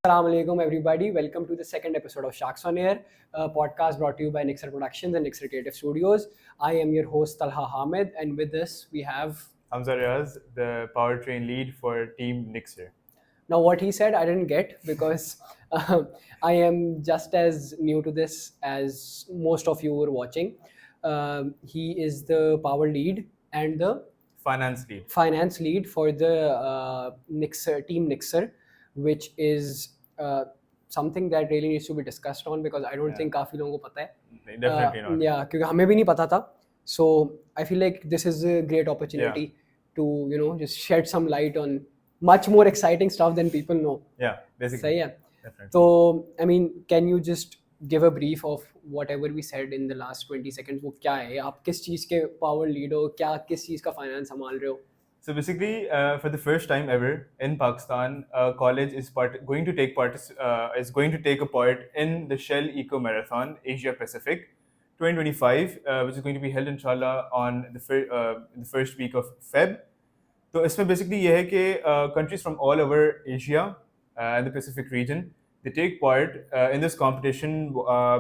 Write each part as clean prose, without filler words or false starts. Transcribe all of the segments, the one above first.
Assalamu alaikum everybody. Welcome to the second episode of Sharks on Air, a podcast brought to you by Nixer Productions and Nixer Creative Studios. I am your host Talha Hamid, and with us we have Hamza Riaz, the powertrain lead for Team Nixer. Now what he said I didn't get because I am just as new to this as most of you were watching. He is the power lead and the finance lead for the Nixer team Nixer, which is something that really needs to be discussed on because I don't think काफी लोगों को पता है. Definitely not. Yeah, क्योंकि हमें भी नहीं पता था. So I feel like this is a great opportunity to just shed some light on much more exciting stuff than people know. Yeah, basically. सही है. Definitely. So I mean, can you just give a brief of whatever we said in the last 20 seconds? वो क्या है? आप किस चीज़ के power lead हो? क्या किस चीज़ का finance संभाल रहे हो? So basically, for the first time ever in Pakistan, a college is going to take a part in the Shell Eco Marathon Asia Pacific 2025, which is going to be held inshallah on the first week of Feb. तो इसमें basically ये है कि countries from all over Asia and the Pacific region, they take part in this competition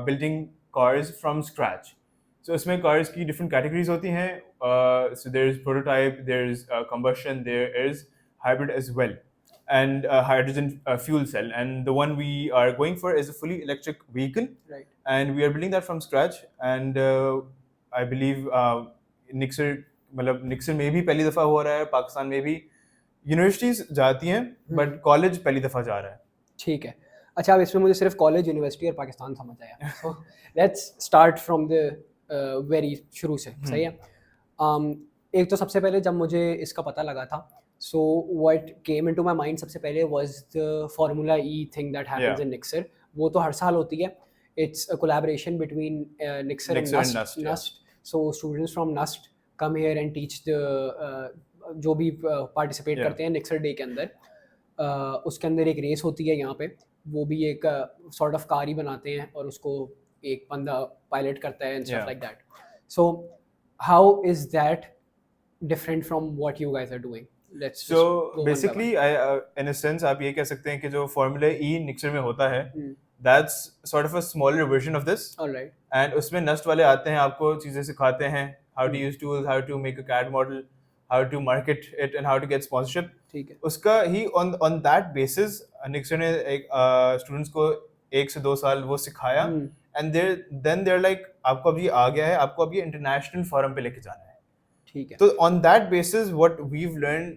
building cars from scratch. So इसमें cars की different categories होती हैं. So there's prototype, there's combustion, there is hybrid as well, and hydrogen fuel cell. And the one we are going for is a fully electric vehicle. Right. And we are building that from scratch. And I believe Nixer में भी पहली दफ़ा हो रहा है, पाकिस्तान में भी universities जाती हैं, बट कॉलेज पहली दफ़ा जा रहा है. ठीक है. अच्छा, अब इसमें मुझे सिर्फ कॉलेज, यूनिवर्सिटी और पाकिस्तान समझ आया. So let's start from the very शुरू से. सही है. एक तो सबसे पहले जब मुझे इसका पता लगा था, so what came into my mind सबसे पहले was the Formula E thing that happens in Nixer. वो तो हर साल होती है. It's a collaboration between Nixer and NUST. So students from NUST come here and teach the जो भी participate करते हैं Nixer Day के अंदर. उसके अंदर एक रेस होती है यहाँ पे. वो भी एक sort of कार ही बनाते हैं और उसको एक बंदा पायलट करता है and stuff like that. So how is that different from what you guys are doing? So basically, in a sense, आप ये कह सकते हैं कि जो Formula E Nixer में होता है, that's sort of a smaller version of this. All right. And उसमें NUST वाले आते हैं, आपको चीज़ें सिखाते हैं, how to use tools, how to make a CAD model, how to market it, and how to get sponsorship. ठीक है. उसका ही on that basis, Nixer ने students को 1 से 2 साल वो सिखाया. And then they're like, आपको अब ये आ गया है, आपको अब ये international forum पे लेके जाना है. ठीक है. तो on that basis, what we've learned,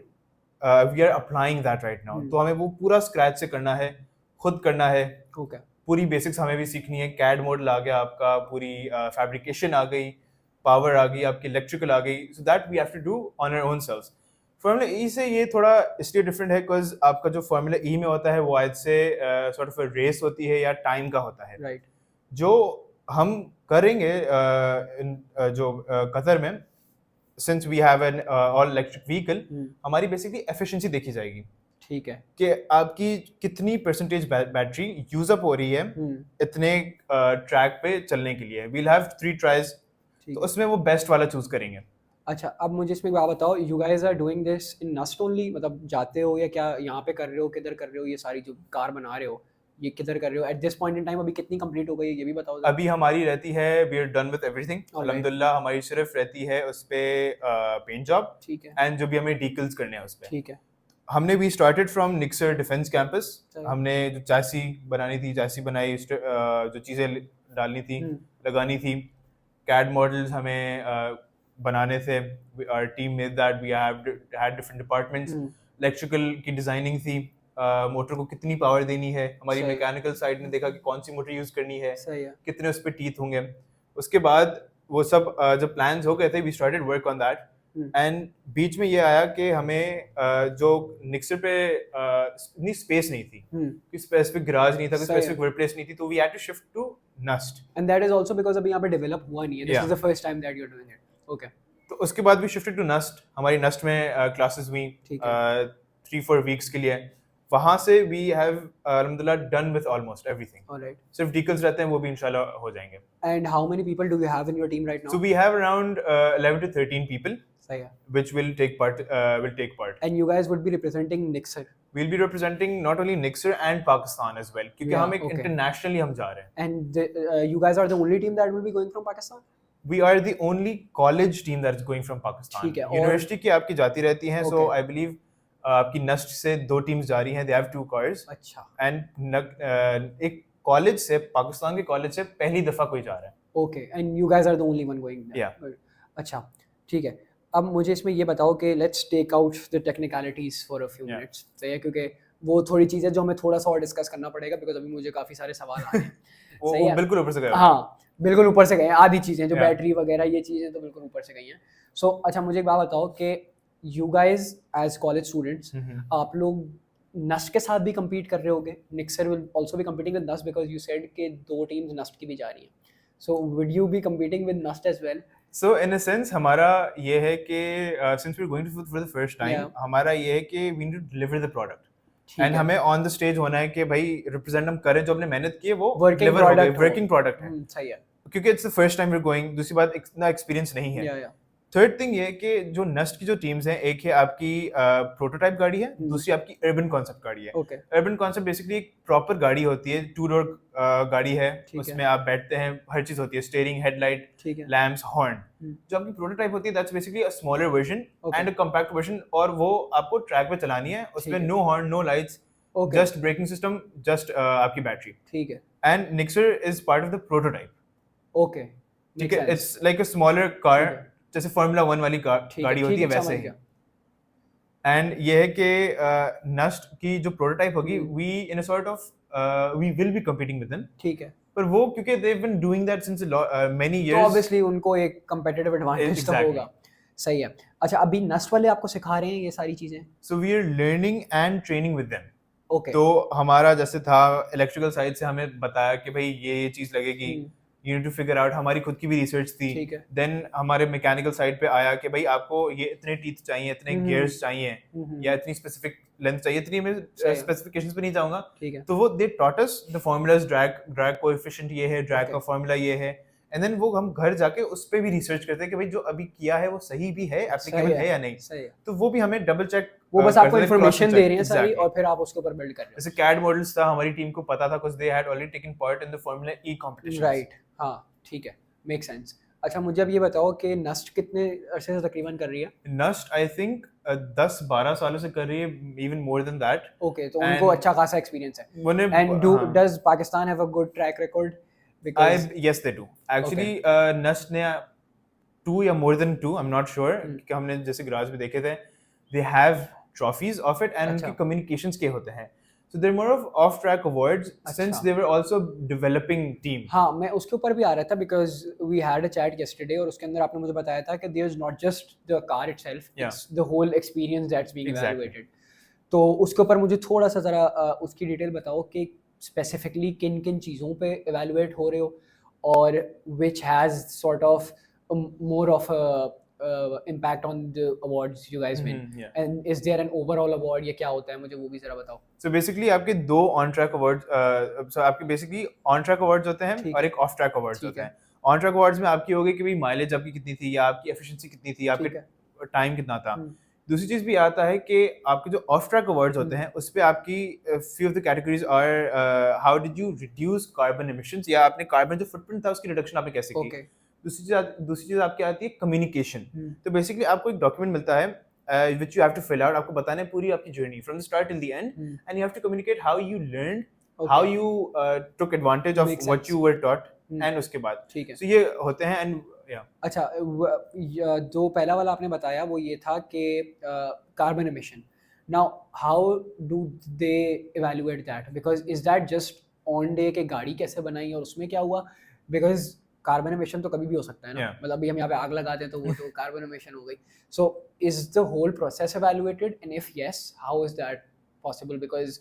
we are applying that right now. तो हमें वो पूरा scratch से करना है, खुद करना है. Okay. पूरी basics हमें भी सीखनी है. CAD model आ गया आपका, पूरी fabrication आ गई, power आ गई, आपकी electrical आ गई. So that we have to do on our own selves. Formula E से ये थोड़ा इसलिए different है because आपका जो Formula E में होता है वो आज से sort of a race होती है या time का होता है. Right. जो हम करेंगे जो कतर में, since we have an all electric vehicle, हमारी basically efficiency देखी जाएगी. ठीक है. कि आपकी कितनी percentage बैटरी यूज अप हो रही है इतने ट्रैक पे चलने के लिए. we'll have 3 tries. तो उसमें वो बेस्ट वाला चूज करेंगे. अच्छा, अब मुझे इसमें बात बताओ, you guys are doing this in NUST only? मतलब जाते हो या क्या यहाँ पे कर रहे हो, किधर कर रहे हो, ये सारी जो कार बना रहे हो ये किधर कर रहे हो? At this point in time अभी कितनी कंप्लीट हो गई है ये भी बताओ. अभी हमारी रहती है, we are done with everything अल्हम्दुलिल्लाह. हमारी सिर्फ रहती है उस पे पेंट जॉब. ठीक है. एंड जो भी हमें डीकल्स करने हैं उस पे. ठीक है. हमने भी स्टार्टेड फ्रॉम निक्सर डिफेंस कैंपस. हमने जो चैसी बनानी थी, चैसी बनाई, जो चीज़ें डालनी थी, लगानी थी, CAD मॉडल्स हमें बनाने थे. Our team made that. We have had different departments. Electrical की डिजाइनिंग थी, मोटर को कितनी पावर देनी है. हमारी मैकेनिकल साइड ने देखा कि कौन सी मोटर यूज करनी है, कितने उस पर टीथ होंगे. उसके बाद वो सब जब प्लान्स हो गए थे, we started work on that. And बीच में ये आया कि हमें जो निक्सर पे इतनी स्पेस नहीं थी, कोई स्पेसिफिक गैराज नहीं था, कोई स्पेसिफिक वर्कप्लेस नहीं थी, तो we had to shift to NUST. And that is also because अभी यहाँ पे डेवलप हुआ नहीं है. This is the first time that you are doing it. Okay. तो उसके बाद वी शिफ्टेड टू NUST. हमारी NUST में क्लासेस हुई 3-4 वीक्स के लिए. वहाँ से we have alhamdulillah done with almost everything. Alright. सिर्फ decals रहते हैं, वो भी इंशाल्लाह हो जाएंगे. And how many people do you have in your team right now? So we have around 11 to 13 people, which will take part. And you guys would be representing Nixer. We'll be representing not only Nixer and Pakistan as well, क्योंकि हम एक internationally हम जा रहे हैं. And you guys are the only team that will be going from Pakistan? We are the only college team that's going from Pakistan. University की आपकी जाती रहती हैं, so I believe आपकी NUST से 2 teams जा रही हैं. They have 2 cars. अच्छा. And एक college से, पाकिस्तान के college से पहली दफा कोई जा रहा है. Okay. And you guys are the only one going there. Yeah. अच्छा, ठीक है. अब मुझे इसमें ये बताओ कि let's take out the technicalities for a few minutes. सही है, क्योंकि वो थोड़ी चीज़ें जो हमें थोड़ा सा और डिस्कस करना पड़ेगा, because अभी मुझे काफ़ी सारे सवाल आ रहे हैं. वो बिल्कुल ऊपर से गए. हाँ, बिल्कुल ऊपर से गए हैं. आधी चीज़ें जो बैटरी वगैरह ये चीज़ें तो बिल्कुल ऊपर से गई हैं. So अच्छा, मुझे एक बात बताओ कि you guys as college students, आप लोग NUST के साथ भी compete कर रहे होगे. Nixer will also be competing with NUST because you said कि 2 teams NUST की भी जा रही हैं. So would you be competing with NUST as well? So in a sense हमारा ये है कि since we're going to for the first time, हमारा ये है कि we need to deliver the product. And हमें on the stage होना है कि भाई represent हम करें, जो हमने मेहनत की है वो working product है. सही है. क्योंकि it's the first time we're going. दूसरी बात इतना experience नहीं है. थर्ड थिंग ये कि जो NUST की जो टीम्स हैं, एक है आपकी प्रोटोटाइप गाड़ी है, दूसरी आपकी अर्बन कॉन्सेप्ट गाड़ी है. अर्बन कॉन्सेप्ट बेसिकली एक प्रॉपर गाड़ी होती है, 2 डोर गाड़ी है, उसमें आप बैठते हैं, हर चीज होती है, स्टीयरिंग, हेडलाइट, लैम्प्स, हॉर्न. जो आपकी प्रोटोटाइप होती है that's basically a smaller version and a compact version, और वो आपको ट्रैक पे चलानी है. उसमें no horn, no lights, just braking system, just आपकी बैटरी. ठीक है. And Nixer is part of the prototype. Okay, ठीक है. It's like a smaller car, जैसे Formula 1 वाली गाड़ी होती है वैसे ही. एंड ये है कि NUST की जो प्रोटोटाइप होगी, we in a sort of we will be competing with them. ठीक है. पर वो क्योंकि they've been doing that since many years, तो obviously उनको एक competitive advantage तो होगा. सही है. अच्छा, अभी NUST वाले आपको सिखा रहे हैं ये सारी चीजें? So we are learning and training with them. Okay. तो हमारा जैसे था इलेक्ट्रिकल साइड से हमें बताया कि भाई ये चीज लगेगी, you need to figure out. हमारी खुद की भी रिसर्च थी. देन हमारे मैकेनिकल साइड पे आया कि भाई आपको ये इतने टीथ चाहिए, इतने गियर्स चाहिए, या इतनी स्पेसिफिक लेंथ चाहिए. इतनी मैं स्पेसिफिकेशंस पे नहीं जाऊंगा. तो वो they taught us the formulas, drag coefficient ये है, ड्रैग का फार्मूला ये है, एंड देन वो हम घर जाके उस पे भी रिसर्च करते हैं कि भाई जो अभी किया है वो सही भी है, एप्लीकेबल है या नहीं. तो वो भी हमें डबल चेक, वो बस आपको इंफॉर्मेशन दे रहे हैं सारी, और फिर आप उसके ऊपर बिल्ड कर रहे हैं. जैसे CAD मॉडल्स था, हमारी टीम को पता था, कुछ they had already taken part in the formula E competition. Right. हाँ, ठीक है, मेक सेंस. अच्छा, मुझे अब ये बताओ कि NUST कितने अरसे से तकरीबन कर रही है? NUST आई थिंक 10-12 सालों से कर रही है, even more than that. Okay, तो उनको अच्छा खासा एक्सपीरियंस है. And does Pakistan have a good track record? Because yes they do actually. NUST ने 2 या more than 2, I'm not sure, कि हमने जैसे गराज में देखे थे, they have trophies of it, and उनके communications के होते हैं. So they're more of off-track awards since they were also developing team. हाँ, मैं उसके ऊपर भी आ रहा था because we had a chat yesterday, और उसके अंदर आपने मुझे बताया था कि there's not just the car itself, it's the whole experience that's being evaluated. तो उसके ऊपर मुझे थोड़ा सा ज़रा उसकी डिटेल बताओ कि स्पेसिफिकली किन किन चीज़ों पे evaluate हो रहे हो, और which has sort of more of a impact on the awards you guys win. And is there an overall award, ये क्या होता है, मुझे वो भी ज़रा बताओ. So basically आपके 2 on track awards, so आपके basically on track awards होते हैं और एक off track awards होते हैं. On track awards में आपकी होगी कि भाई माइलेज आपकी कितनी थी, या आपकी एफिशिएंसी कितनी थी, आपके टाइम कितना था. दूसरी चीज भी आता है कि आपके जो ऑफ ट्रैक अवार्ड्स होते हैं उस पे आपकी few of the categories are how did you reduce carbon emissions, या आपने कार्बन जो फुटप्रिंट था उसकी रिडक्शन आपने कैसे की. दूसरी चीज आपकी आती है कम्युनिकेशन. तो बेसिकली आपको एक डॉक्यूमेंट मिलता है which you have to fill out. आपको बताना है पूरी आपकी journey from the start till the end, and you have to communicate how you learned, how you took advantage of what you were taught, and उसके बाद. ठीक है. सो ये होते हैं. एंड अच्छा, जो पहला वाला आपने बताया वो ये था कि carbon emission. Now how do they evaluate that, because is that just on day के गाड़ी कैसे बनाई और उसमें क्या हुआ, बिकॉज कार्बन एमिशन तो कभी भी हो सकता है ना. मतलब अभी हम यहाँ पे आग लगाते हैं तो वो तो कार्बन एमिशन हो गई. So is the whole process evaluated, and if yes, how is that possible? Because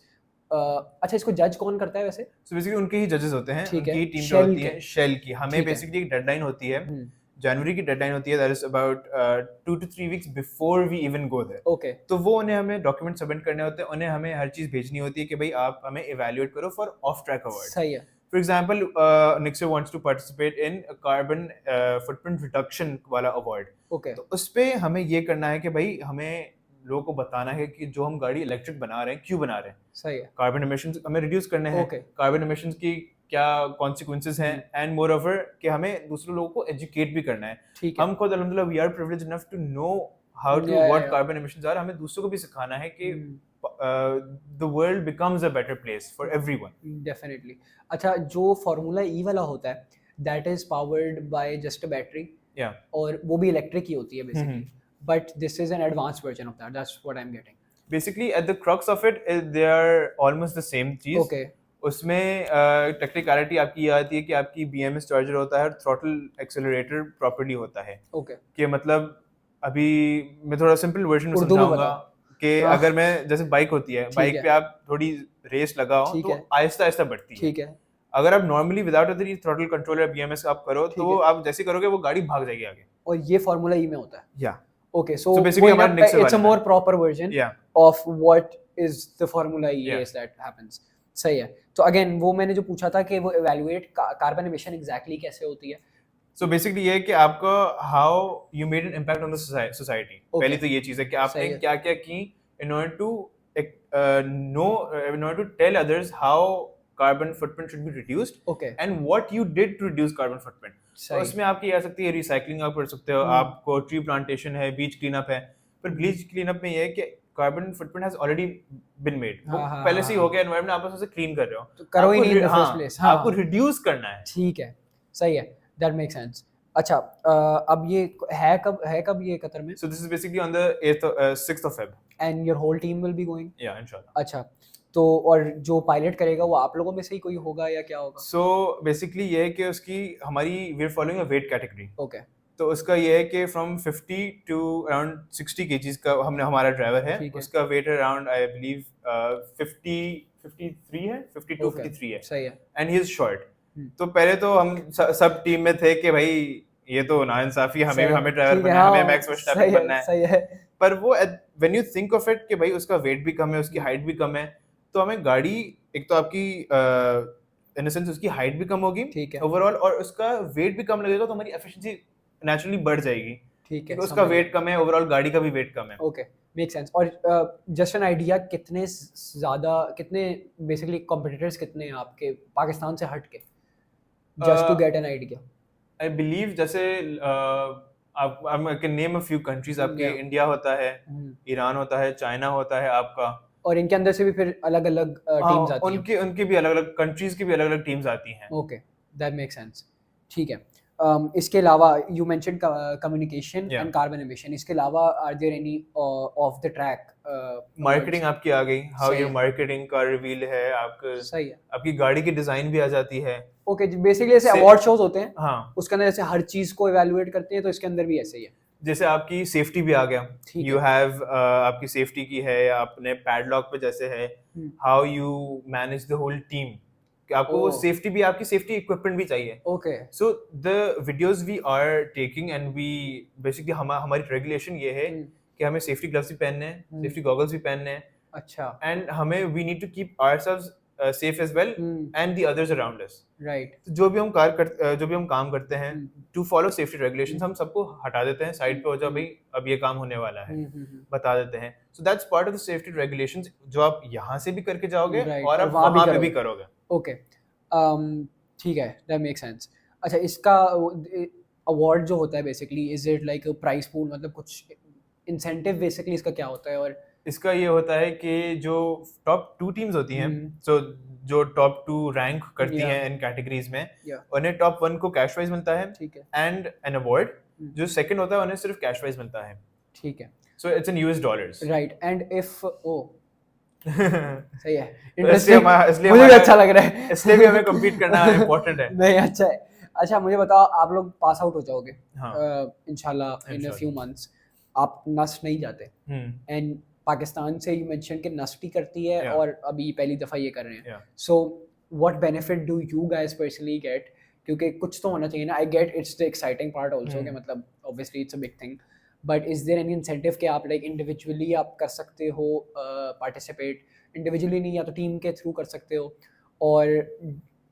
अच्छा, इसको जज कौन करता है वैसे? So basically उनके ही जजेस होते हैं, उनकी टीम जो होती है शेल की. हमें बेसिकली एक डेडलाइन होती है जनवरी की डेडलाइन होती है, that is about 2 to 3 weeks before we even go there. Okay, तो वो उन्हें हमें डॉक्यूमेंट सबमिट करने होते हैं, उन्हें हमें हर चीज़ भेजनी होती है कि भाई आप हमें इवैल्यूएट करो फॉर ऑफ ट्रैक अवार्ड। सही है। For example Nixer wants to participate in carbon footprint reduction वाला अवार्ड। ओके, तो उस पे हमें ये करना है कि भाई हमें लोगों को बताना है कि जो हम गाड़ी इलेक्ट्रिक बना रहे हैं क्यों बना रहे हैं, सही है। कार्बन एमिशंस हमें रिड्यूस करने हैं, Okay. कार्बन एमिशंस की क्या कॉन्सिक्वेंसेस हैं, एंड मोर ओवर कि हमें दूसरे लोगों को एजुकेट भी करना है। ठीक है। हम खुद अल्हम्दुलिल्लाह we are privileged enough to know how to Yeah, what yeah. Carbon emissions are, हमें दूसरों को भी सिखाना है कि Hmm. The world becomes a better place for everyone. Definitely. अच्छा, जो फार्मूला ई वाला होता है that is powered by just a battery, या और वो भी इलेक्ट्रिक ही होती है basically, but this is an advanced version of that, that's what I am getting. Basically at the crux of it they are almost the same चीज। Okay, उसमें technicality आपकी ये आती है कि आपकी BMS चार्जर होता है और थ्रॉटल एक्सेलरेटर प्रॉपर्ली होता है। ओके, कि मतलब अभी मैं थोड़ा सिंपल वर्जन में उर्दू में समझाऊंगा कि हाँ। अगर मैं जैसे बाइक होती है, ठीक बाइक है। पे आप थोड़ी रेस लगाओ ठीक तो है। आहिस्ता आहिस्ता बढ़ती है। ठीक है। अगर आप normally without a throttle controller BMS आप करो ठीक तो है। आप जैसे करोगे वो गाड़ी भाग जाएगी आगे। और ये फार्मूला ई में होता है। या ओके, सो So basically हमारे Nixer इट्स अ वाले में। मोर प्रॉपर वर्जन या of what is the formula E Yeah. Is that happens. सही है। तो अगेन वो मैंने जो पूछा था कि वो इवैल्यूएट कार्बन एमिशन एग्जैक्टली कैसे होती है। सो बेसिकली ये है कि आपका how you made an impact on the society. पहली तो ये चीज है कि आपने सही है। क्या क्या की in order to know in order to tell others how carbon footprint should be reduced okay, and what you did to reduce carbon footprint. तो सही। उसमें आपकी आ सकती है रिसाइकलिंग, आप कर सकते हो, आपको ट्री प्लांटेशन है, बीच क्लीन अप है। पर बीच क्लीन अप में ये है कि carbon footprint has already been made, वो हाँ, पहले से ही हाँ, हो गया, एनवायरनमेंट आप उसे क्लीन कर रहे हो, तो करो ही आपको नहीं in the first हाँ, place। हाँ, आपको रिड्यूस करना है। ठीक है, सही है, दैट मेक सेंस। अच्छा, अब ये है कब ये कतर में? So this is basically on the 6th of Feb. And your whole team will be going? Yeah, inshallah. अच्छा, तो और जो पायलट करेगा वो आप लोगों में से ही कोई होगा या क्या होगा? So basically ये है कि उसकी हमारी we are following a weight category. Okay, तो उसका ये है कि from 50 to around 60 kgs का हमारा ड्राइवर है, ठीक है। उसका weight around I believe 53 है, 52 ओके, 53 है, सही है। and he is short. तो पहले तो हम सब टीम में थे कि भाई ये तो नाइंसाफी, सही है, हमें ड्राइवर ठीक है, बनना है, हमें हाँ, मैक्स वर्स्टैपेन सही है, बनना है। सही है। पर वो when you think of it कि भाई उसका वेट भी कम है, उसकी हाइट भी कम है, तो हमें गाड़ी एक तो आपकी इन सेंस उसकी हाइट भी कम होगी ठीक है। ओवरऑल, और उसका वेट भी कम लगेगा, तो हमारी एफिशिएंसी नेचुरली बढ़ जाएगी ठीक है, क्योंकि उसका समझ वेट कम है, ओवरऑल गाड़ी का भी वेट कम है। Okay, make sense. और जस्ट एन आइडिया, कितने बेसिकली कॉम्पिटिटर्स कितने हैं आपके पाकिस्तान से हट के, just to get an idea? I believe जैसे I can name a few countries, आपके Yeah. इंडिया होता है, ईरान होता है, चाइना होता है आपका, और इनके अंदर से भी फिर अलग अलग टीम्स आती हैं? उनकी भी अलग अलग कंट्रीज की भी अलग अलग टीम्स आती हैं। Okay, that make sense. ठीक है। इसके अलावा you mentioned communication Yeah. And carbon emission, इसके अलावा are there any of the track marketing आपकी आ गई, हाउ सही योर है। मार्केटिंग का रिवील है, आपका सही है। आपकी गाड़ी की डिजाइन भी आ जाती है। ओके, बेसिकली ऐसे से- अवार्ड शोज होते हैं, हाँ, उसके अंदर जैसे हर चीज को इवैल्यूएट करते हैं, तो इसके अंदर भी ऐसे ही है। जैसे आपकी सेफ्टी भी आ गया, ठीक यू है। हैव आपकी सेफ्टी की है, अपने पैडलॉक पे जैसे है, how you manage the whole team, कि आपको वो Oh. सेफ्टी भी, आपकी सेफ्टी इक्विपमेंट भी चाहिए। Okay, so the videos we are taking and we basically हमारी रेगुलेशन ये है कि हमें सेफ्टी ग्लव्स भी पहनने हैं, सेफ्टी गॉगल्स भी पहनने हैं, अच्छा, एंड हमें we need to keep ourselves safe as well and the others around us. Right. तो जो भी हम काम करते हैं टू फॉलो सेफ्टी रेगुलेशंस, हम सबको हटा देते हैं साइड पे, हो जाओ भाई अब ये काम होने वाला है, बता देते हैं। So that's part of the safety regulations, जो आप यहाँ से भी करके जाओगे Right, और और आप वहाँ भी वहाँ पे भी करोगे। करोगे। ओके, ठीक है, दैट मेक सेंस। अच्छा, इसका अवार्ड जो होता है basically, is it like price pool, मतलब कुछ इंसेंटिव बेसिकली इसका क्या होता है? और इसका ये होता है कि जो टॉप 2 टीम्स होती हैं, सो जो टॉप 2 रैंक करती Yeah. हैं इन कैटेगरीज में, Yeah. उन्हें टॉप 1 को कैश प्राइज मिलता है ठीक है, एंड एन अवार्ड। जो सेकंड होता है उन्हें सिर्फ कैश प्राइज मिलता है, ठीक है, so it's in US dollars. Right. And if ओ सही है, इसलिए इंटरेस्टिंग, इसलिए मुझे भी हमारा- अच्छा लग रहा है, इसलिए भी हमें compete करना important है। नहीं, अच्छा है। अच्छा, मुझे बताओ, आप लोग पास आउट हो जाओगे हाँ। इंशाल्लाह इन अ इंशाल्लाह। फ्यू मंथ्स, आप नस्ट नहीं जाते, एंड पाकिस्तान से यू मेंशन कि नस्ट ही करती है, Yeah. और अभी पहली दफ़ा ये कर रहे हैं, Yeah. So what benefit do you guys personally get क्योंकि कुछ तो होना चाहिए ना. I get it's the exciting part also कि मतलब obviously it's a big thing, but is there any incentive कि आप लाइक इंडिविजुअली आप कर सकते हो पार्टिसिपेट, इंडिविजुअली नहीं या तो टीम के थ्रू कर सकते हो, और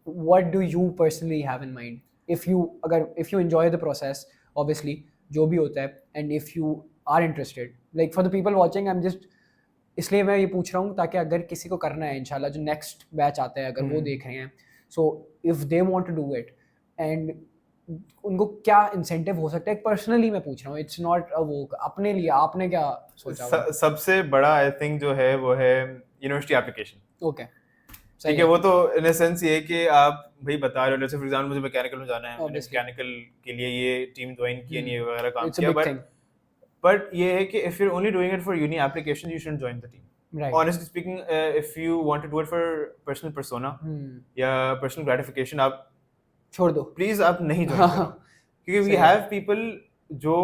what do you personally have in mind if you enjoy the process obviously जो भी होता है, and if you are interested like for the people watching, I am just इसलिए मैं ये पूछ रहा हूँ ताकि अगर किसी को करना है इंशाल्लाह जो नेक्स्ट बैच आता है अगर वो देख रहे हैं, so if they want to do it and उनको क्या इंसेंटिव हो सकता है, पर्सनली मैं पूछ रहा हूँ, इट्स नॉट वो अपने लिए आपने क्या सोचा? सबसे बड़ा आई थिंक जो है वो है यूनिवर्सिटी एप्लीकेशन. ओके ठीक है, वो तो इन अ सेंस ये कि आप भाई बता रहे हो, जैसे फॉर एग्जांपल मुझे मैकेनिकल में जाना है, मैंने मैकेनिकल के लिए ये टीम ज्वाइन की है, ये वगैरह काम किया, बट ये है कि if you are only doing it for uni application you shouldn't join the team. Honestly speaking, if you want to do it for personal persona या personal gratification, आप छोड़ दो प्लीज, आप नहीं join करो. क्योंकि we have people जो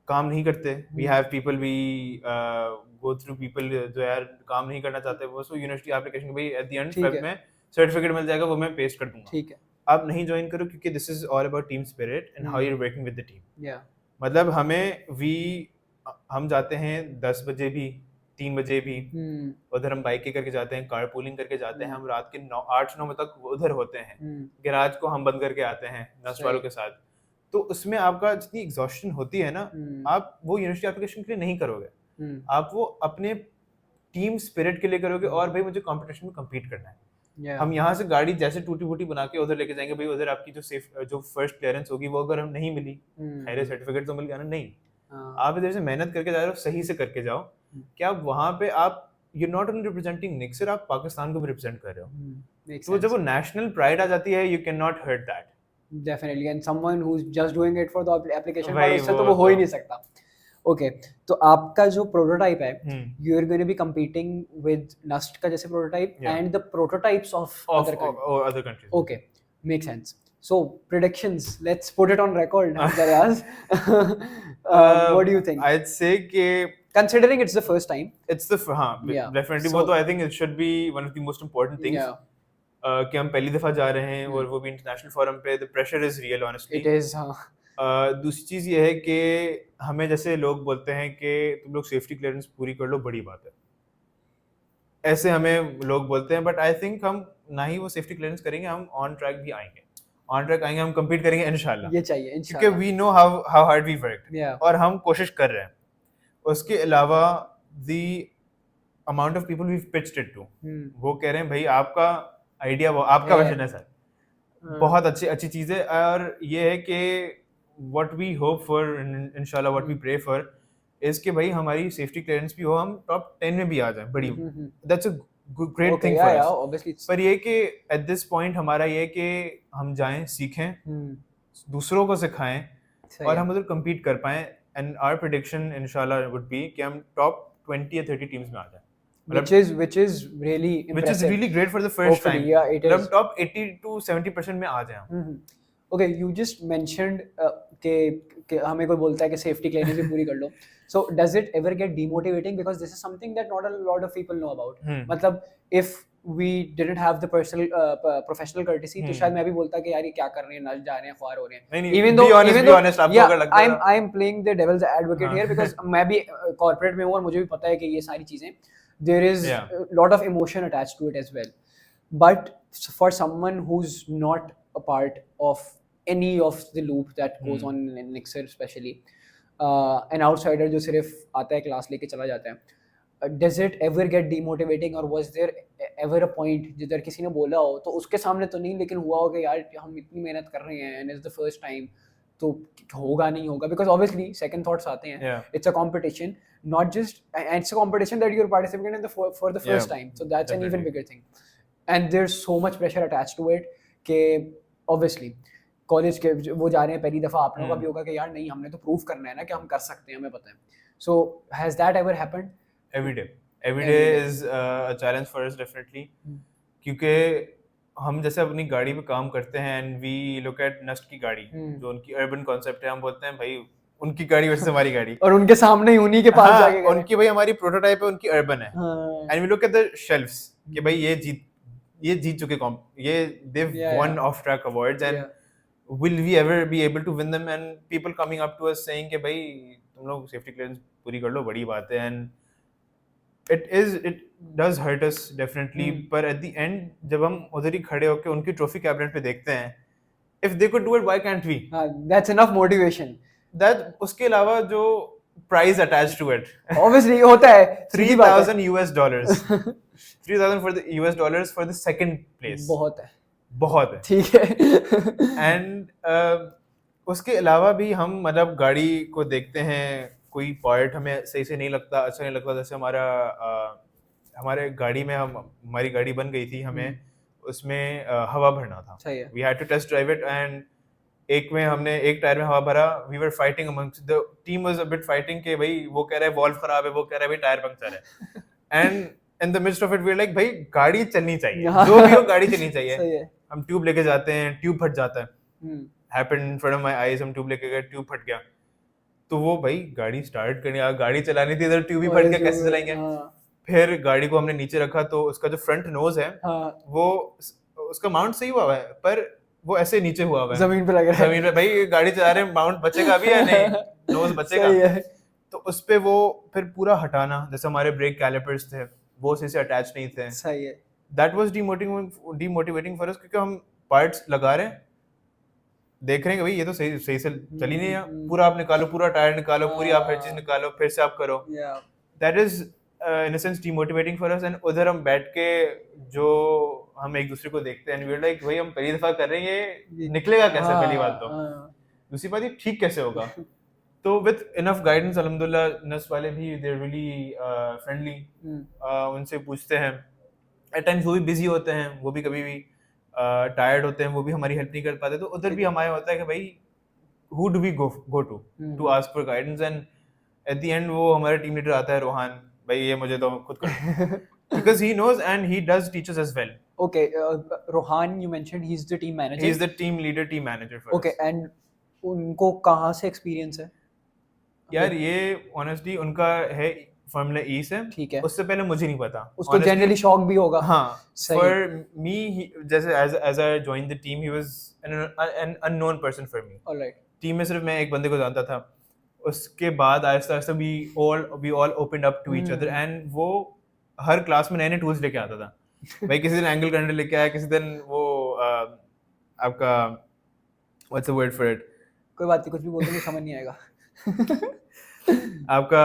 काम नहीं करते, we have people we go through people जो यार काम नहीं करना चाहते, वो सो यूनिवर्सिटी एप्लीकेशन भाई at the end Feb में सर्टिफिकेट मिल जाएगा, वो मैं पेस्ट कर दूंगा. ठीक है, आप नहीं ज्वाइन करो क्योंकि this is all about team spirit and how you're working with the team. मतलब हम जाते हैं 10 बजे भी, 3 बजे भी, उधर हम बाइक करके जाते हैं, कार पूलिंग करके जाते हैं, हम रात के 8-9 बजे तक उधर होते हैं, गैराज को हम बंद करके आते हैं नस्ट वालों के साथ. तो उसमें आपका जितनी एग्जॉस्शन होती है ना, आप वो यूनिवर्सिटी एप्लीकेशन के लिए नहीं करोगे, आप वो अपने टीम स्पिरिट के लिए करोगे. और भाई मुझे कंपटीशन में कम्पीट करना है. हम यहाँ से गाड़ी जैसे टूटी फूटी बना के उधर लेके जाएंगे, भाई उधर आपकी जो फर्स्ट क्लियरेंस होगी वो अगर हम नहीं मिली, खैर सर्टिफिकेट तो मिल गया ना, नहीं, आप इधर से मेहनत करके जा रहे हो, सही से करके जाओ. क्या वहाँ पे आप यू नॉट ओनली रिप्रेजेंटिंग निक्सर, आप पाकिस्तान को भी रिप्रेजेंट कर रहे हो. तो जब वो नेशनल प्राइड आ जाती है, you can not hurt that. Definitely, and someone who is just doing it for the application part, उससे तो वो हो ही नहीं सकता. ओके, तो आपका जो प्रोटोटाइप है, you are going to be competing with NUST का जैसे prototype and the prototypes of other countries. Okay, make sense. So predictions, let's put it on record, Dariaz. What do you think? I'd say कि considering it's the first time, it's the definitely, वो तो I think it should be one of the most important things. कि हम पहली दफा जा रहे हैं और वो भी इंटरनेशनल फोरम पे, the pressure is real honestly. It is. दूसरी चीज ये है कि हमें जैसे लोग बोलते हैं कि तुम लोग सेफ्टी क्लियरेंस पूरी कर लो, बड़ी बात है, ऐसे हमें लोग बोलते हैं, बट आई थिंक हम ना ही वो सेफ्टी क्लियरेंस करेंगे, हम ऑन ट्रैक भी आएंगे, हम कम्पीट करेंगे इंशाल्लाह. ये चाहिए इंशाल्लाह, क्योंकि we know how hard we worked, और हम कोशिश कर रहे हैं. उसके अलावा the amount of people we pitched it to, वो कह रहे हैं भाई आपका आइडिया, वो आपका विजन है सर, बहुत अच्छी चीज़ है. और ये है कि व्हाट वी होप फॉर, इंशाल्लाह what we pray for is कि भाई हमारी सेफ्टी क्लियरेंस भी हो, हम टॉप 10 में भी आ जाएं, बड़ी, that's a great thing for us. Obviously. पर ये कि at this point हमारा ये कि हम जाएं, सीखें, दूसरों को सिखाएं और हम उधर compete कर पाएं. And our prediction इंशाल्लाह would be कि हम top 20 या 30 teams में आ जाएं. Which is really impressive. Which is really great for the first time. Yeah, it is. हम top 80 to 70% में आ जाएं. Okay, you just mentioned कि हमें कोई बोलता है कि सेफ्टी क्लियरेंस भी पूरी कर लो. So does it ever get demotivating, because this is something that not a lot of people know about. मतलब if we didn't have the personal professional courtesy, तो शायद मैं भी बोलता कि यार ये क्या कर रहे हैं, नच जा रहे हैं, ख्वार हो रहे हैं. Even though I am playing the devil's advocate here, because मैं भी corporate में हूँ और मुझे भी पता है कि ये सारी चीजें, there is a lot of emotion attached to it as well. But for someone who's not a part of any of the loop that goes on in Nixer especially, an outsider जो सिर्फ आता है, class लेके चला जाता है, does it ever get demotivating, or was there ever a point जिधर किसी ने बोला हो, तो उसके सामने तो नहीं, लेकिन हुआ हो कि यार हम इतनी मेहनत कर रहे हैं and it's the first time, तो होगा नहीं होगा, because obviously second thoughts आते हैं. It's a competition, not just, and it's a competition that you're participating in for the first time, so that's an even bigger thing, and there's so much pressure attached to it कि obviously college के वो जा रहे हैं पहली दफा, आप लोगों का भी होगा कि यार नहीं, हमने तो प्रूव करना है ना कि हम कर सकते हैं, हमें पता है. So has that ever happened? Every day is a challenge for us definitely, क्योंकि हम जैसे अपनी गाड़ी पे काम करते हैं and we look at NUST की गाड़ी, जो उनकी अर्बन कॉन्सेप्ट है, हम बोलते हैं भाई उनकी गाड़ी वर्सेस हमारी गाड़ी, और उनके सामने ही उन्हीं के पास जाके उनकी भाई हमारी प्रोटोटाइप है, उनकी अर्बन है, and we look at the shelves कि भाई ये ये जीत चुके ये they've won off track awards and will we ever be able to win them, and people coming up to us saying कि भाई तुम लोग safety clearance पूरी कर लो, बड़ी बात है, and it does hurt us definitely, पर at the end जब हम उधर ही खड़े होके उनकी ट्रॉफी कैबिनेट पे देखते हैं, if they could do it, why can't we? That's enough motivation. That उसके अलावा जो price attached to it, obviously होता है $3,000 $3,000 for the US dollars for the second place, बहुत है ठीक है and उसके अलावा भी हम मतलब गाड़ी को देखते हैं, कोई पार्ट हमें सही से नहीं लगता, अच्छा नहीं लगता, जैसे हमारे गाड़ी में हमारी गाड़ी बन गई थी, हमें उसमें हवा भरना था, we had to test drive it, and एक टायर में हवा भरा, we were fighting amongst the team was a bit fighting कि भाई वो कह रहा है वॉल्व खराब है, वो कह रहा है भाई टायर पंक्चर है, and in the midst of it we were like भाई गाड़ी चलनी चाहिए, जो भी हो गाड़ी चलनी चाहिए, हम ट्यूब लेके जाते हैं, ट्यूब फट जाता है, happened in front of my eyes, हम ट्यूब लेके गए, ट्यूब फट गया, तो वो भाई गाड़ी स्टार्ट करनी, गाड़ी चलानी थी, इधर ट्यूब ही फट गया, कैसे चलाएंगे? फिर गाड़ी को हमने नीचे रखा, तो उसका जो फ्रंट नोज है वो उसका माउंट सही हुआ है, पर वो ऐसे नीचे हुआ हुआ है, जमीन पे लग रहा है, जमीन पे, भाई गाड़ी चला रहे हैं, माउंट बचेगा भी या नहीं, नोज बचेगा, तो उस पे वो फिर पूरा हटाना, जैसे हमारे ब्रेक कैलिपर्स थे वो सही से अटैच नहीं थे, सही है, that was demotivating for us, क्योंकि हम पार्ट्स लगा रहे हैं, देख रहे हैं कि भाई ये तो सही से चल ही नहीं है, पूरा आप निकालो, पूरा टायर निकालो, पूरी आप हर चीज निकालो, फिर से आप करो, that is in a sense demotivating for us, and उधर हम बैठ के जो हम एक दूसरे को देखते हैं, वी आर लाइक भाई हम पहली दफा कर रहे हैं, ये निकलेगा कैसे, पहली बात तो, दूसरी बात ये ठीक कैसे होगा, तो विद इनफ गाइडेंस अल्हम्दुलिल्लाह नस वाले भी दे आर रियली फ्रेंडली, उनसे पूछते हैं, एट टाइम्स वो भी बिजी होते हैं, वो भी कभी भी टायर्ड होते हैं, वो भी हमारी हेल्प नहीं कर पाते, तो उधर भी हमारे होता है कि भाई who do we go to ask for guidance, and at the end वो हमारा टीम लीडर आता है, रोहान, भाई ये मुझे तो खुद कर because he knows and he does teach us as well. Okay, Rohan, you mentioned he's the team manager. He's the team leader, team manager for okay, us. And उनको कहाँ से experience है? यार ये honestly उनका है Formula E से, ठीक है, उससे पहले मुझे नहीं पता, उसको generally shock भी होगा, हाँ, for me जैसे as I joined the team, he was an unknown person for me. Alright. Team में सिर्फ मैं एक बंदे को जानता था, उसके बाद Aahista Aahista we all opened up to each other, and वो हर क्लास में नए नए टूल्स लेके आता था, भाई किसी दिन एंगल ग्राइंडर लेके आया, किसी दिन वो आपका what's the word for it, कोई बात नहीं, कुछ भी बोलते नहीं समझ नहीं आएगा आपका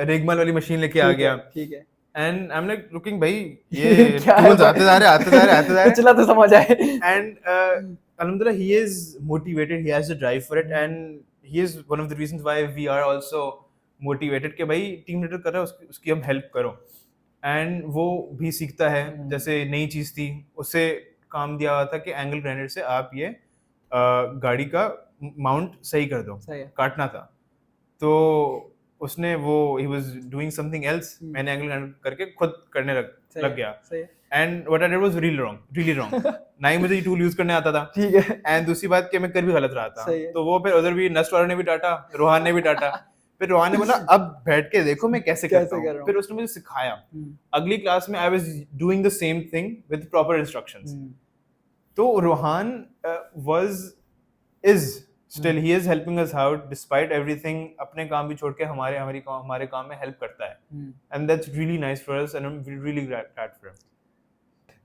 रिगमल वाली मशीन लेके आ गया, ठीक है, and I am like looking भाई ये टूल्स आते जा रहे चला तो समझ आए, and alhamdulillah he is motivated, he has the drive for it, and he is one of the reasons why we are also motivated कि भाई टीम लीडर कर रहा है, उसकी हम हेल्प करो, एंड वो भी सीखता है, जैसे नई चीज़ थी, उससे काम दिया हुआ था कि एंगल ग्राइंडर से आप ये गाड़ी का माउंट सही कर दो, काटना था, तो उसने वो he was doing something else, मैंने एंगल ग्राइंडर करके खुद करने लग गया, and what I did was really wrong ना ही मुझे ये टूल यूज करने आता था, ठीक है, एंड दूसरी बात कि मैं कर भी गलत रहा था, तो वो फिर उधर भी नस्ट वालों ने भी डांटा, रोहान ने भी डांटा, फिर रोहान ने बोला अब बैठ के देखो मैं कैसे करता हूँ, फिर उसने मुझे सिखाया, अगली क्लास में I was doing the same thing with proper instructions, तो Rohan is still he is helping us out despite everything, अपने काम भी छोड़ के हमारे काम में हेल्प करता है, and that's really nice for us, and I am really glad for him.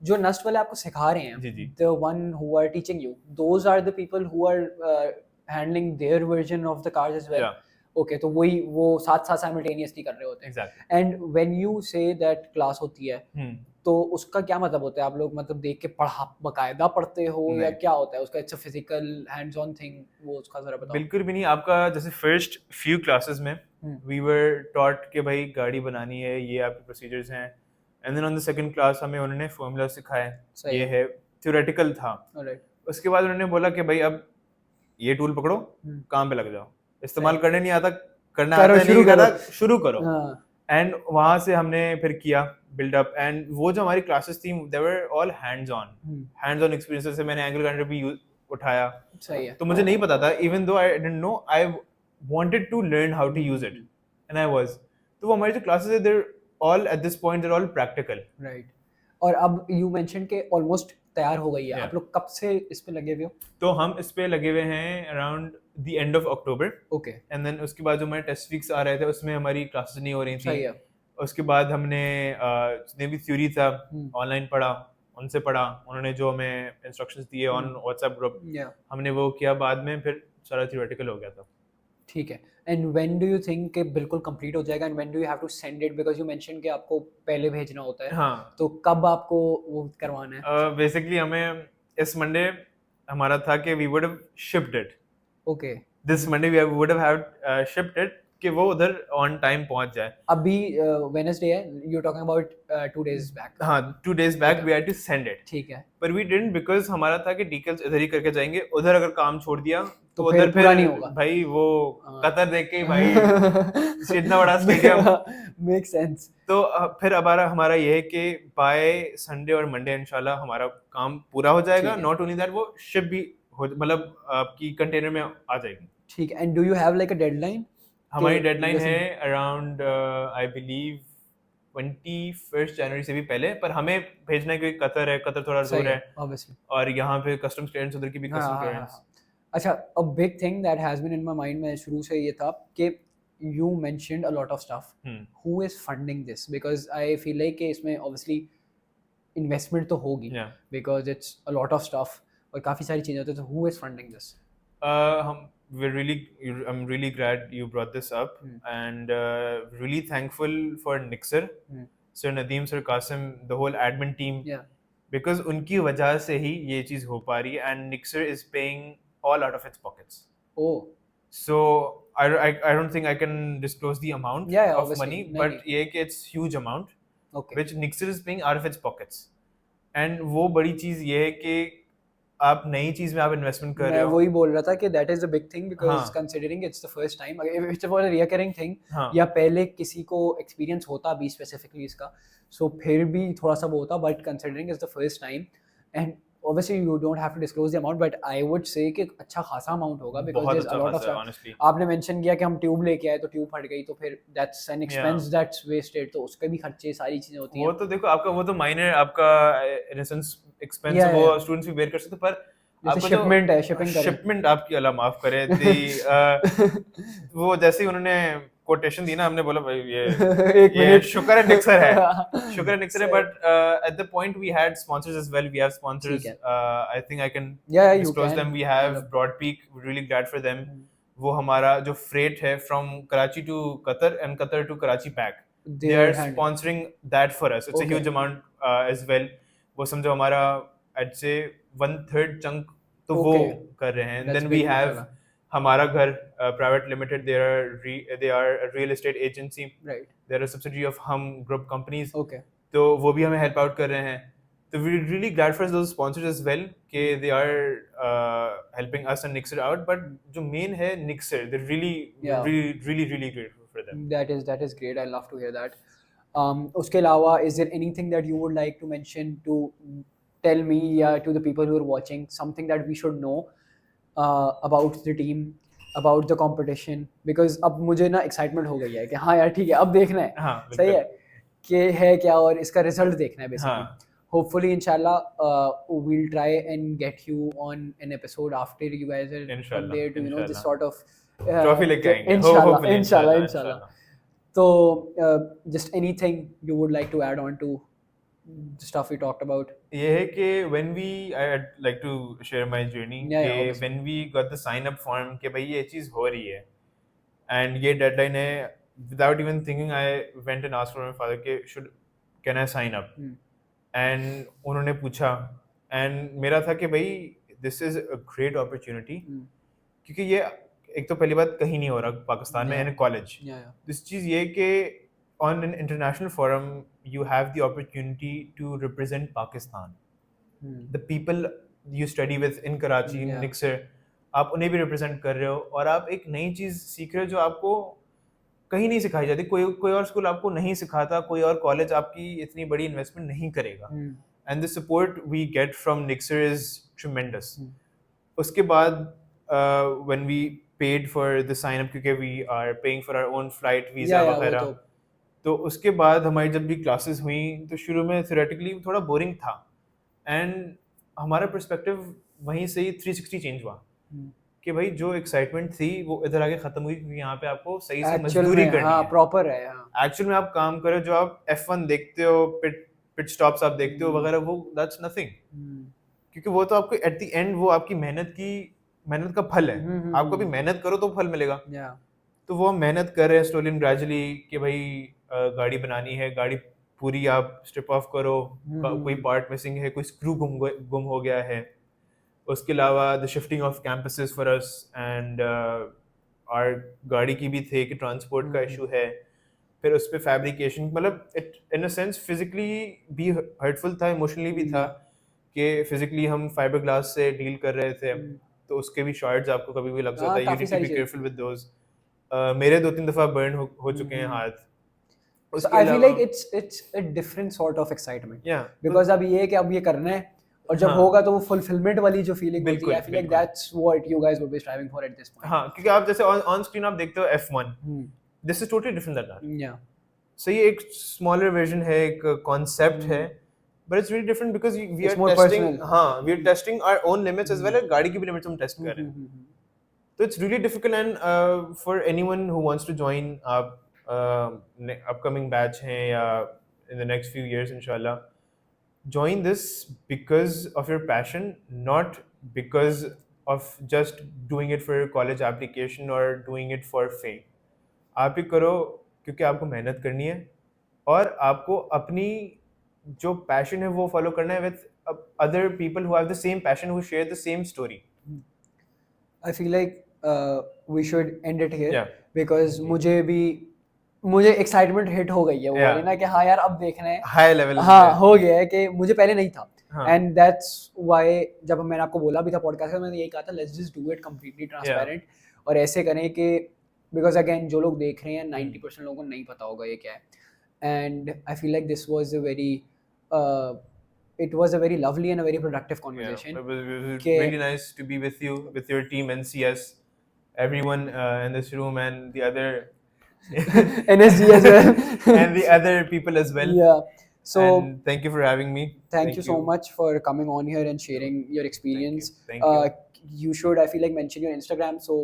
जो नस्ट वाले आपको सिखा रहे हैं, the one who are teaching you, those are the people who are handling their version of the cars as well. Okay, तो वो साथ simultaneously कर रहे होते हैं. Exactly. And when you say that class होती है, तो उसका क्या मतलब होता है? आप लोग मतलब देख के बकायदा पढ़ते हो या क्या होता है उसका? It's a physical hands-on thing, वो उसका जरा बताओ. बिल्कुल भी नहीं, आपका जैसे first few classes में we were taught कि भाई गाड़ी बनानी है, ये आपके procedures हैं, and then on the second class हमें उन्होंने फॉर्मूला सिखाए, ये है theoretical था, उसके बाद उन्होंने बोला कि भाई अब ये टूल पकड़ो, काम पे लग जाओ, इस्तेमाल करने नहीं आता, करना आता नहीं करना, शुरू करो, एंड वहाँ से हमने फिर किया बिल्ड अप, एंड वो जो हमारी क्लासेस थी they were all hands on experiences से मैंने एंगल ग्राइंडर भी उठाया, तो मुझे नहीं पता था, even though I didn't know, I wanted to learn how to use it, and I was, तो वो हमारी जो क्लासेस है they're all at this point they're all practical, right. और अब यू मेंशन के ऑलमोस्ट तैयार हो गई है, आप लोग कब से इस पे लगे हुए हो? तो हम इस पे लगे हुए हैं around the end of October. Okay, and then उसके बाद जो हमारे टेस्ट वीक्स आ रहे थे उसमें हमारी क्लासेस नहीं हो रही सही थी। है। उसके बाद हमने जितने भी थ्योरी था ऑनलाइन पढ़ा, उनसे पढ़ा, उन्होंने जो हमें इंस्ट्रक्शंस दिए ऑन व्हाट्सएप ग्रुप, हमने वो किया, बाद में फिर सारा थियोरेटिकल हो गया था। ठीक है। And when do you think कि बिल्कुल कंप्लीट हो जाएगा, and when do you have to send it, because you mention कि आपको पहले भेजना होता है, हाँ, तो कब आपको वो करवाना है? बेसिकली हमें इस मंडे हमारा था कि we would have shipped it, okay, this Monday we would have shipped it, कि वो उधर ऑन टाइम पहुंच जाए। अभी वेडनेसडे है, you are talking about 2 days back. हाँ, 2 days back Okay. We had to send it, ठीक है, पर वी डिडंट, बिकॉज हमारा था कि डीकल्स इधर ही करके जाएंगे, उधर अगर काम छोड़ दिया तो फिर उधर पूरा फिर नहीं होगा। भाई वो हाँ। कतर देख के ही भाई इतना बड़ा स्टेडियम। Make sense. तो फिर हमारा हमारा ये है कि बाय संडे और मंडे इंशाल्लाह हमारा काम पूरा हो जाएगा। ठीक है। नॉट ओनली दैट, वो शिप भी हो, मतलब आपकी कंटेनर में आ जाएगी। ठीक है। And do you have like a deadline? हमारी डेडलाइन है अराउंड आई बिलीव 21 जनवरी से भी पहले, पर हमें भेजना है क्योंकि कतर है, कतर थोड़ा दूर है, ऑब्वियसली। और यहाँ पे कस्टम्स क्लियरेंस, उधर की भी हाँ, कस्टम हाँ, हाँ, क्लियरेंस। हाँ। अच्छा, a big thing that has been in my mind में शुरू से ये था कि you mentioned a lot of stuff. Who is funding this? Because I feel like कि इसमें ऑब्वियसली इन्वेस्टमेंट तो होगी, because it's a lot of stuff और काफ़ी सारी चीज़ें होती हैं, तो who is funding this? I'm really glad you brought this up, and really thankful for Nixer, Sir Nadeem, Sir Qasim, the whole admin team, Yeah. because उनकी वजह से ही ये चीज़ हो पा रही है, and Nixer is paying all out of its pockets. Oh. So I don't think I can disclose the amount Yeah, of obviously. money, नहीं, but ये कि it's huge amount, Okay. which Nixer is paying out of its pockets. And वो बड़ी चीज़ ये है कि आप नई चीज़ में आप इन्वेस्टमेंट कर रहे मैं हो। वही बोल रहा था कि that is a big thing, because हाँ। Considering it's the first time, it's a recurring thing, हाँ। या पहले किसी को एक्सपीरियंस होता भी स्पेसिफिकली इसका, सो फिर भी थोड़ा सा वो होता, but considering it's the first time, and obviously you don't have to disclose the amount, but I would say कि अच्छा खासा अमाउंट होगा, because बहुत there's अच्छा a lot of खासा है, stuff. honestly. आपने मेंशन किया कि हम ट्यूब लेके आए तो ट्यूब फट गई, तो फिर that's an expense that's wasted, तो उसके भी खर्चे सारी चीजें होती हैं। वो तो देखो आपका, वो तो माइनर आपका इन अ सेंस एक्सपेंस Yeah, वो yeah. स्टूडेंट्स भी बेयर कर सकते, पर जैसे आपका शिपमेंट है, जो शिपिंग करें। शिपमेंट आपकी अल्लाह माफ करे वो जैसे ही उन्होंने कोटेशन दी ना, हमने बोला भाई एक ये मिनट। शुक्र है निक्सर है, शुक्र है निक्सर है, सही। But at the point we had sponsors as well, we have sponsors, ठीक है। I think I can Yeah, you disclose can. Them, we have मतलब- broad peak, really glad for them. वो हमारा जो फ्रेट है from Karachi to Qatar and Qatar to Karachi back, they are hand. sponsoring that for us. It's a Okay. huge amount as well. वो समझो हमारा I'd say 1/3 chunk तो वो Okay. कर रहे हैं। And That's then we big, have mashallah. हमारा घर private limited, they are a real estate agency, Right. they're a subsidiary of Hum group companies, Okay. तो वो भी हमें help out कर रहे हैं। तो we're really glad for those sponsors as well कि they are helping us and Nixer out, but जो main है Nixer, they're really Yeah. really grateful for them. That is great. I love to hear that. उसके अलावा is there anything that you would like to mention to tell me या to the people who are watching, something that we should know about the team, about the competition, because अब मुझे ना excitement हो गई है कि हाँ यार ठीक है, अब देखना है, हाँ, सही है कि है क्या, और इसका रिजल्ट देखना है बेसिकली। हाँ। Hopefully inshallah we'll try and get you on an episode after you guys are from there to just sort of trophy लेके आएंगे, inshallah. So just anything you would like to add on to the stuff we talked about? ये है कि when I'd like to share my journey, कि when we got the sign up form कि भाई ये चीज़ हो रही है and ये deadline है, without even thinking I went and asked for my father कि can I sign up, and उन्होंने पूछा, and मेरा था कि भाई this is a great opportunity, क्योंकि ये एक तो पहली बात कहीं नहीं हो रहा पाकिस्तान में, in college. दिस चीज़ ये कि on an international forum you have the opportunity to represent Pakistan. The people you study with in Karachi, in Nixer, आप उन्हें भी represent कर रहे हो, और आप एक नई चीज़ सीख रहे हो जो आपको कहीं नहीं सिखाई जाती, कोई और स्कूल आपको नहीं सिखाता, कोई और कॉलेज आपकी इतनी बड़ी इन्वेस्टमेंट नहीं करेगा, and the support we get from Nixer is tremendous. उसके बाद when we paid for the sign up, क्योंकि we are paying for our own flight, visa वगैरह, तो उसके बाद हमारी जब भी क्लासेस हुई तो शुरू में थ्योरेटिकली थोड़ा बोरिंग था, एंड हमारा पर्सपेक्टिव वहीं से ही 360 चेंज हुआ कि भाई जो एक्साइटमेंट थी वो इधर आके खत्म हुई, क्योंकि यहाँ पे आपको सही से मजदूरी करनी हाँ, है, प्रॉपर है। हाँ। एक्चुअल में आप काम करो, जो आप F1 देखते हो, पिट स्टॉप्स आप देखते हो वगैरह, वो दैट्स नथिंग, क्योंकि वो तो आपको एट द एंड वो आपकी मेहनत का फल है, आप कभी मेहनत करो तो फल मिलेगा। तो वो हम मेहनत कर रहे हैं स्लोली एंड ग्रेजुअली कि भाई गाड़ी बनानी है, गाड़ी पूरी आप स्ट्रिप ऑफ करो, कोई पार्ट मिसिंग है, कोई स्क्रू गुम हो गया है, उसके अलावा the shifting of campuses for us, and और गाड़ी की भी थे कि ट्रांसपोर्ट का इशू है, फिर उस पर फैब्रिकेशन, मतलब it in a sense physically भी हर्टफुल था, इमोशनली भी था कि फिजिकली हम फाइबर ग्लास से डील कर रहे थे, तो उसके भी शॉर्ट्स आपको कभी भी लग सकता है, you need to be careful with those. मेरे 2-3 दफा बर्न हो चुके हैं हाथ। So I feel like it's a different sort of excitement, because अब ये है कि अब ये करना है, और जब होगा तो वो फुलफिलमेंट वाली जो फीलिंग होती है, I feel like that's what you guys will be striving for at this point. हाँ, क्योंकि आप जैसे ऑन स्क्रीन आप देखते हो F1, this is totally different than that. Yeah. So ये एक smaller version है, एक concept है, but it's really different because we are testing, हाँ, we are testing our own limits as well as गाड़ी की भी limits हम test कर रहे हैं। So it's really difficult, and for anyone who wants to join upcoming batch हैं या in the next few years inshallah, join this because of your passion, not because of just doing it for your college application or doing it for fame. आप ही करो क्योंकि आपको मेहनत करनी है, और आपको अपनी जो पैशन है वो फॉलो करना है with other people who have the same passion, who share the same story. I feel like we should end it here, because मुझे एक्साइटमेंट हिट हो गई है वो वाली ना, कि हाँ यार अब देखना है हाई लेवल, हाँ हो गया है, कि मुझे पहले नहीं था, एंड दैट्स व्हाई जब मैंने आपको बोला भी था पॉडकास्ट में, मैंने यही कहा था let's just do it completely transparent, और ऐसे करें कि बिकॉज अगेन जो लोग देख रहे हैं 90% लोगों को नहीं पता होगा ये क्या है, and I feel like this was a very it was a very lovely and a very productive conversation. It was really nice to be with you, with your team NCS, everyone in this room, and the other NSG as well, and the other people as well. So and thank you for having me. Thank you so much for coming on here and sharing your experience. Thank you. You should, I feel like, mention your Instagram, so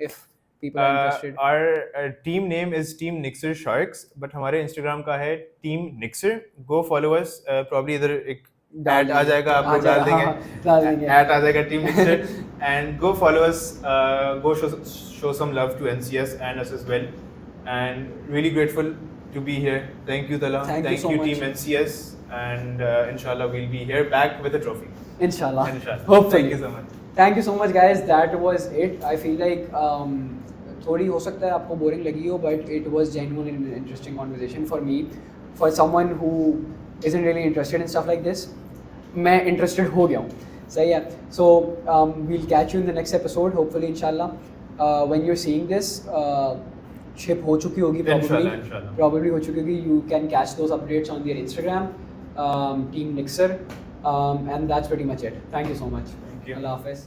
if people are interested. Our team name is Team Nixer Sharks, but हमारे Instagram का है Team Nixer. Go follow us. Probably इधर एक add आ जाएगा, आप लोग डाल देंगे, ऐड आ जाएगा Team Nixer, and go follow us. Go show some love to NCS and us as well, and really grateful to be here. Thank you Tala, thank you so much. Team NCS, and inshallah we'll be here back with a trophy. Inshallah. Hopefully. Thank you so much. Thank you so much guys, that was it. I feel like थोड़ी हो सकता है आपको boring लगी हो, but it was genuine and interesting conversation for me, for someone who isn't really interested in stuff like this. मैं interested हो गया हूँ, सही है। So we'll catch you in the next episode, hopefully inshallah. When you're seeing this, ship हो चुकी होगी probably हो चुकी होगी. You can catch those updates on their Instagram, Team Nixer, and that's pretty much it. Thank you so much. Thank you. Allah Hafiz.